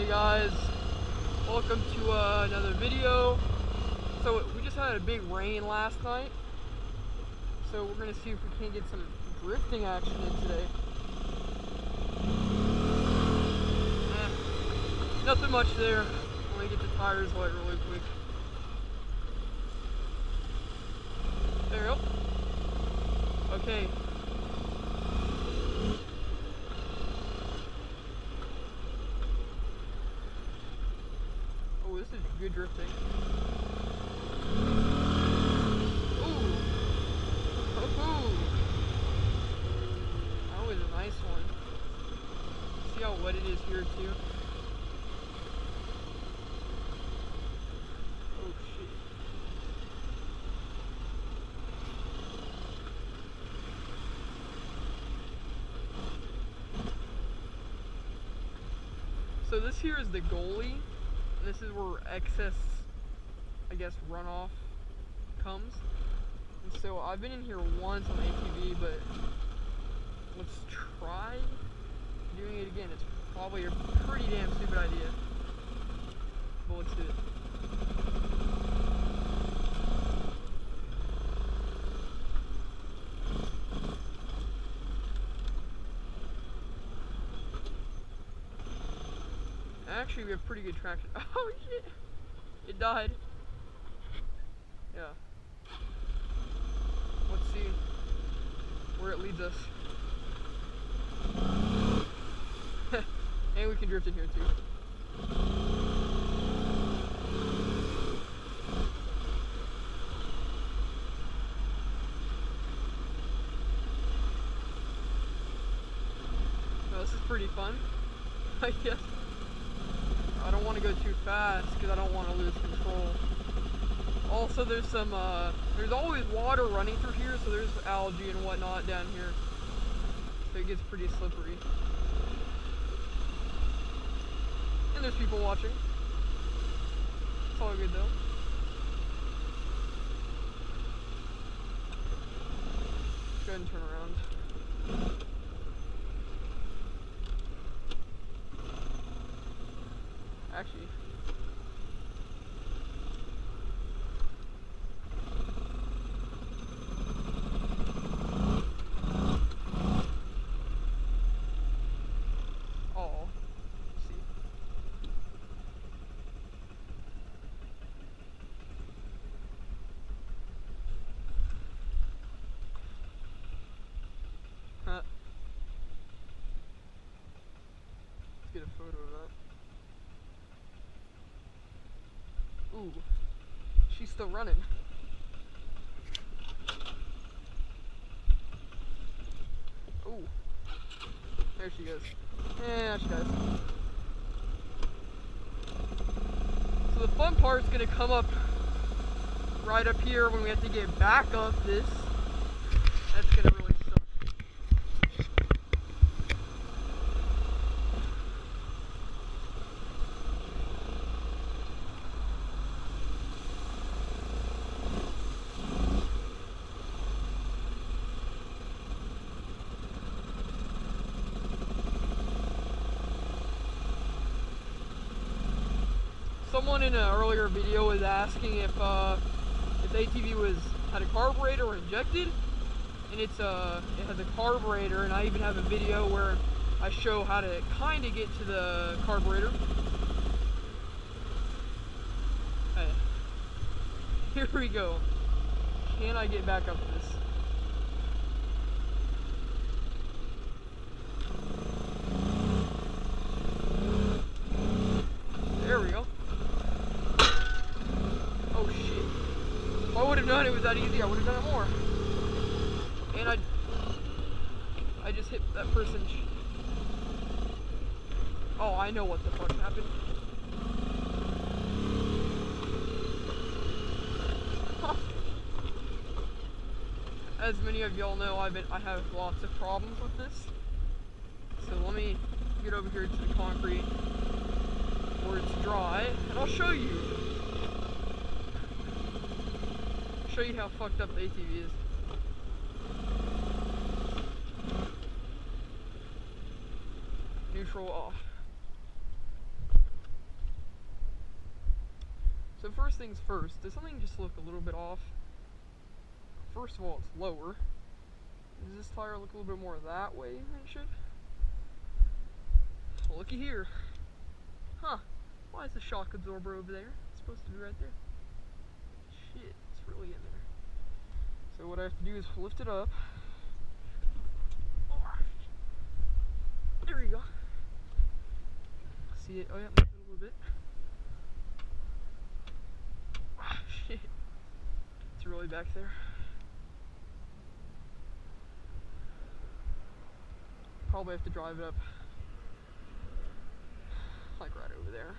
Hey guys, welcome to another video. So we just had a big rain last night, so we're gonna see if we can get some drifting action in today. Nothing much there. Let me get the tires wet really quick. There we go. Okay. Oh, this is good drifting. Ooh. Oh, that was a nice one. See how wet it is here too? Oh shit. So this here is the goalie. This is where excess, I guess, runoff comes. And so I've been in here once on ATV, but let's try doing it again. It's probably a pretty damn stupid idea, but let's do it. Actually, we have pretty good traction. Oh shit! It died. Yeah. Let's see where it leads us. And we can drift in here too. Well, this is pretty fun, I guess. I don't want to go too fast because I don't want to lose control. Also, there's some, there's always water running through here, so there's algae and whatnot down here. So it gets pretty slippery. And there's people watching. It's all good though. Let's go ahead and turn around. Actually, oh, let's see. Huh. Let's get a photo of that. Ooh, she's still running. Ooh, there she goes. Yeah, she does. So the fun part's gonna come up right up here when we have to get back up this. That's gonna really suck. Someone in an earlier video was asking if the ATV had a carburetor or injected, and it has a carburetor, and I even have a video where I show how to kind of get to the carburetor. Hey, here we go. Can I get back up this? There we go. Oh shit. If I would have known it was that easy, I would have done it more. And I just hit that person. Oh, I know what the fuck happened. As many of y'all know, I have lots of problems with this. So let me get over here to the concrete where it's dry, and I'll show you. Show you how fucked up the ATV is. Neutral off. So first things first, does something just look a little bit off? First of all, it's lower. Does this tire look a little bit more that way than it should? Well, looky here. Huh. Why is the shock absorber over there? It's supposed to be right there. Shit, it's really in there. So what I have to do is lift it up. There we go. See it? Oh yeah, move it a little bit. Shit. It's really back there. Probably have to drive it up like right over there.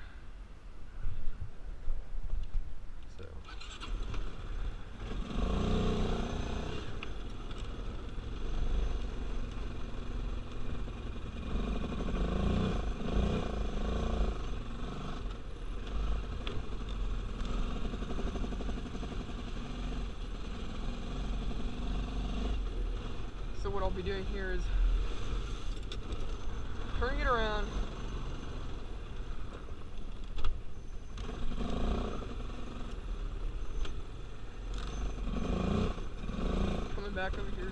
So what I'll be doing here is turning it around, coming back over here.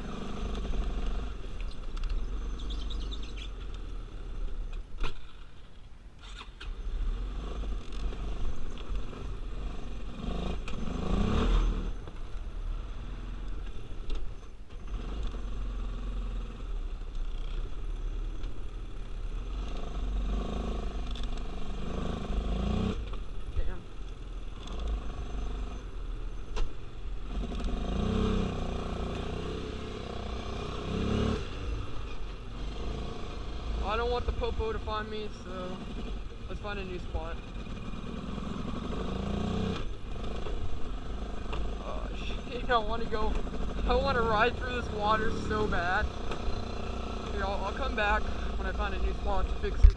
I don't want the popo to find me, so let's find a new spot. Oh shit, I want to ride through this water so bad. Here, I'll come back when I find a new spot to fix it.